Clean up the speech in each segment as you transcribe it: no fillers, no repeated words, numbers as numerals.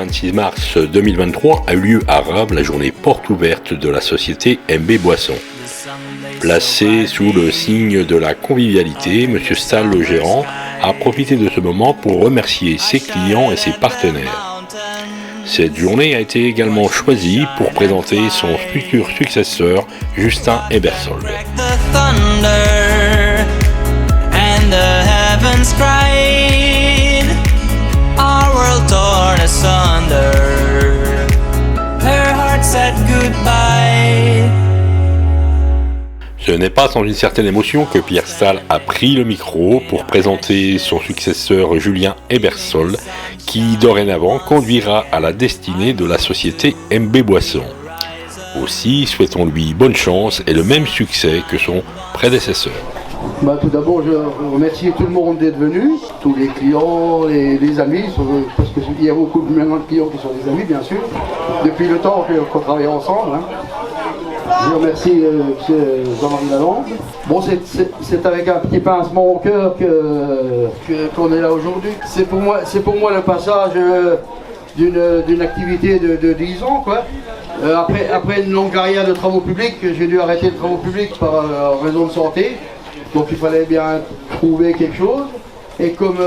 26 mars 2023 a eu lieu à Raves la journée porte ouverte de la société MB Boissons. Placé sous le signe de la convivialité, M. Stahl, le gérant, a profité de ce moment pour remercier ses clients et ses partenaires. Cette journée a été également choisie pour présenter son futur successeur, Justin Ebersold. Ce n'est pas sans une certaine émotion que Pierre Stahl a pris le micro pour présenter son successeur Julien Ebersold, qui dorénavant conduira à la destinée de la société MB Boissons. Aussi, souhaitons-lui bonne chance et le même succès que son prédécesseur. Tout d'abord, je remercie tout le monde d'être venu, tous les clients et les amis, parce qu'il y a beaucoup de clients qui sont des amis, bien sûr, depuis le temps qu'on travaille ensemble. Je remercie Jean-Marie Lalande. Bon, c'est avec un petit pincement au cœur qu'on est là aujourd'hui. C'est pour moi le passage d'une activité de 10 ans, quoi. Après une longue carrière de travaux publics, j'ai dû arrêter les travaux publics par raison de santé. Donc il fallait bien trouver quelque chose. Et comme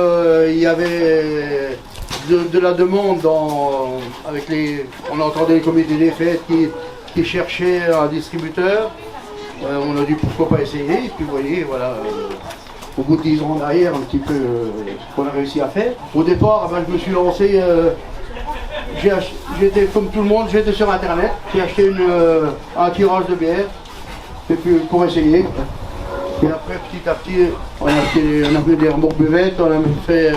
il y avait de la demande on entendait les comités des fêtes qui cherchaient un distributeur, on a dit pourquoi pas essayer. Et puis vous voyez, voilà, au bout de 10 ans en arrière, un petit peu ce qu'on a réussi à faire. Au départ, je me suis lancé, j'étais comme tout le monde, j'étais sur internet, j'ai acheté un tirage de bière et puis, pour essayer. Et après, petit à petit, on a fait des remorques buvettes, on a fait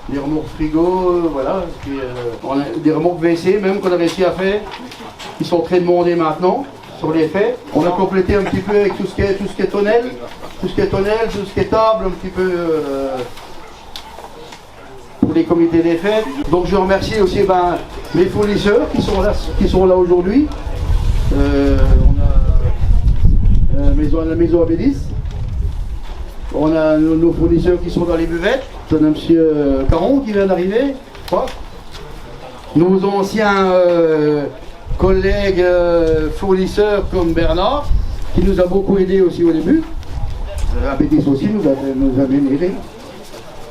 des remorques frigo, voilà. Puis, on a des remorques WC même qu'on a réussi à faire. Ils sont très demandés maintenant sur les faits. On a complété un petit peu avec tout ce qui est tonnelle, tout ce qui est table, un petit peu pour les comités des fêtes. Donc je remercie aussi mes fournisseurs qui sont là aujourd'hui. On a la maison Abélis. On a nos fournisseurs qui sont dans les buvettes. On a M. Caron qui vient d'arriver, je crois. Nos anciens collègues fournisseurs comme Bernard, qui nous a beaucoup aidé aussi au début. Abélis aussi nous a bien aidé.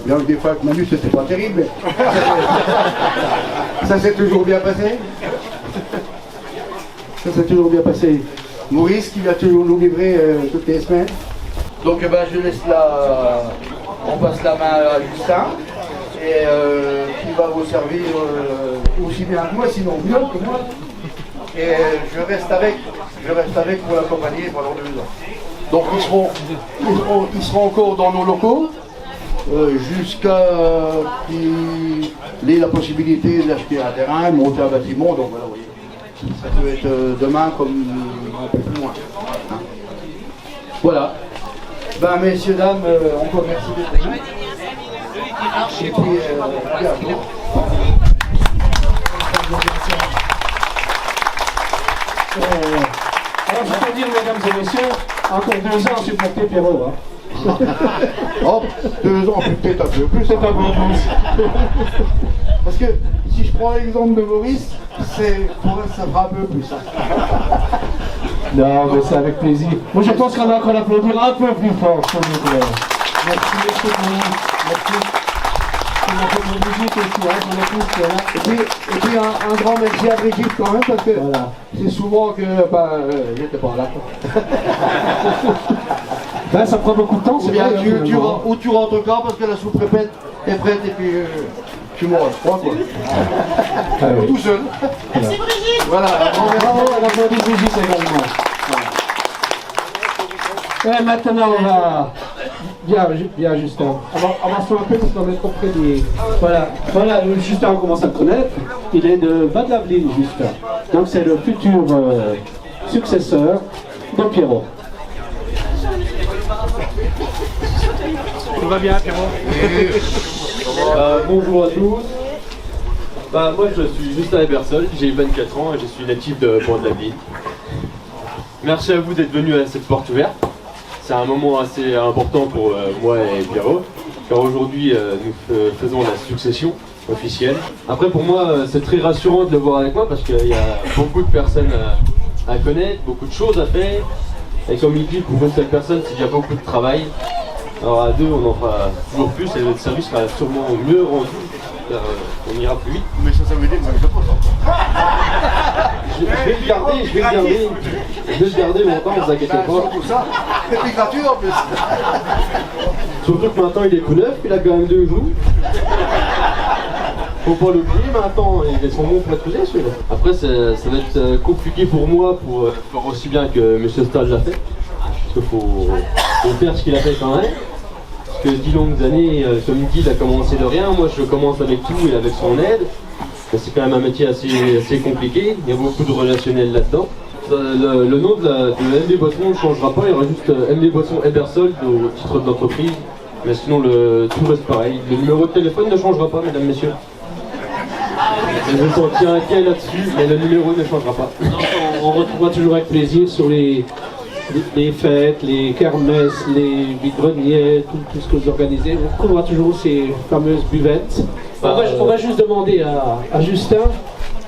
Bien que des fois avec Manu c'était pas terrible, mais ça s'est toujours bien passé. Ça s'est toujours bien passé. Maurice qui va toujours nous livrer toutes les semaines. Donc je laisse on passe la main à Justin et qui va vous servir aussi bien que moi, sinon mieux que moi. Et je reste avec pour l'accompagner pendant 2 ans. Donc ils seront encore dans nos locaux jusqu'à qu'il ait la possibilité d'acheter un terrain, monter un bâtiment. Donc voilà, vous voyez. Ça peut être demain comme un peu plus loin. Hein. Voilà. Messieurs, dames, encore merci d'être venus. Et puis, à bientôt. Alors, je peux dire, mesdames et messieurs, encore 2 ans à supporter Pierrot. Hein. Oh, 2 ans, peut-être un peu plus. C'est un peu plus. Parce que si je prends l'exemple de Maurice, pour ça fera un peu plus. Non, mais c'est avec plaisir. Moi, je pense qu'on a encore l'applaudir un peu plus fort, s'il vous plaît. Merci, merci. On a fait une Brigitte aussi, hein, on a tous qui est là. Et puis un grand merci à Brigitte quand même, parce que voilà. C'est souvent que j'étais pas là. Ça prend beaucoup de temps, c'est bien. Ou tu rentres encore parce que la soupe répète est prête et puis tu manges, quoi. Tout seul. Merci Brigitte. Voilà, bravo, on applaudit Brigitte également. Et maintenant, on va... Bien, Justin. Avance-toi un peu parce qu'on va être auprès des... Voilà, Justin, on commence à le connaître. Il est de Bas-de-Laveline, Justin. Donc c'est le futur successeur de Pierrot. Tout va bien, Pierrot? Bonjour à tous. Moi je suis Justin Ebersold, j'ai 24 ans et je suis natif de Bas-de-Laveline. Merci à vous d'être venus à cette porte ouverte. C'est un moment assez important pour moi et Pierrot, car aujourd'hui nous faisons la succession officiel. Après pour moi c'est très rassurant de le voir avec moi parce qu'il y a beaucoup de personnes à connaître, beaucoup de choses à faire. Et comme il dit, pour une seule personne c'est déjà beaucoup de travail. Alors à deux on en fera toujours plus et le service sera sûrement mieux rendu. On ira plus vite. Mais ça veut dire que je pense. Je vais le garder longtemps, ne vous inquiétez pas. Pour ça, et puis gratuit en plus. Surtout que maintenant il est tout neuf, il a quand même 2 jours. Faut pas l'oublier maintenant, il est son nom pour être usé celui-là. Après ça va être compliqué pour moi pour faire aussi bien que M. Stahl l'a fait. Parce qu'il faut faire ce qu'il a fait quand même. Parce que 10 longues années, comme il dit, il a commencé de rien. Moi je commence avec tout et avec son aide. C'est quand même un métier assez compliqué, il y a beaucoup de relationnel là-dedans. Le nom de MB Boisson ne changera pas, il y aura juste MB Boisson Ebersol au titre de l'entreprise. Mais sinon tout reste pareil. Le numéro de téléphone ne changera pas, mesdames, messieurs. Je me sentis inquiet là-dessus, mais le numéro ne changera pas. On retrouvera toujours avec plaisir sur les fêtes, les kermesses, les vide-greniers, tout ce que vous organisez. On retrouvera toujours ces fameuses buvettes. On va juste demander à Justin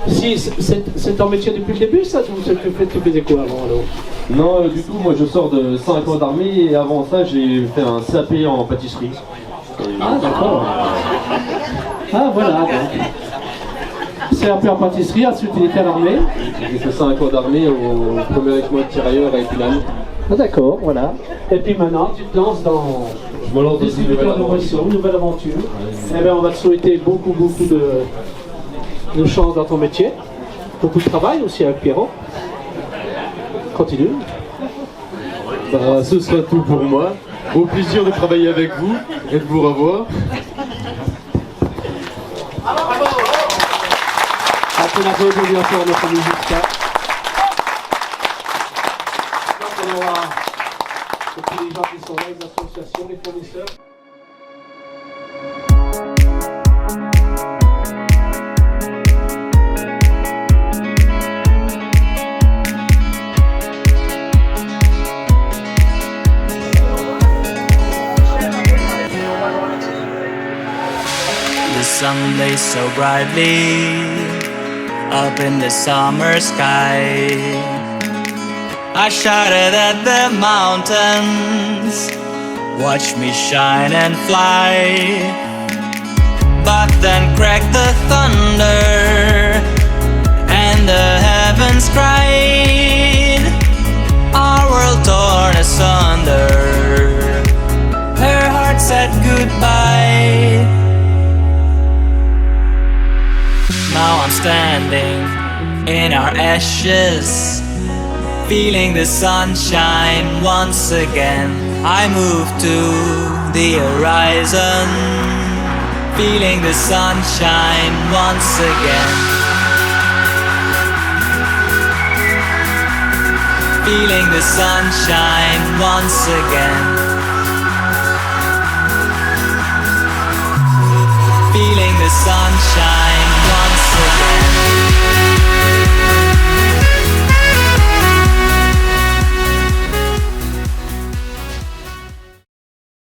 si c'est ton métier depuis le début, ça, tu faisais quoi avant alors? Non, du tout, moi je sors de 5 ans d'armée et avant ça j'ai fait un CAP en pâtisserie. Ah d'accord. Ah voilà. CAP en pâtisserie, ensuite il était à l'armée. J'ai fait 5 ans d'armée au premier équipement de tirailleur à Épinal. Ah d'accord, voilà. Et puis maintenant tu te lances dans... Je me lance dans une nouvelle aventure. Eh bien, on va te souhaiter beaucoup de chance dans ton métier. Beaucoup de travail aussi avec Pierrot. Continue. Bah, ce sera tout pour moi. Au plaisir de travailler avec vous et de vous revoir. Après la aujourd'hui encore notre ami Justin. On aura tous les gens qui sont là, les associations, les fournisseurs. The sun blazed so brightly up in the summer sky. I shouted at the mountains, watch me shine and fly. But then cracked the thunder and the heavens cried. Our world torn asunder, her heart said goodbye. Now I'm standing in our ashes, feeling the sunshine once again. I move to the horizon, feeling the sunshine once again. Feeling the sunshine once again. Feeling the sunshine.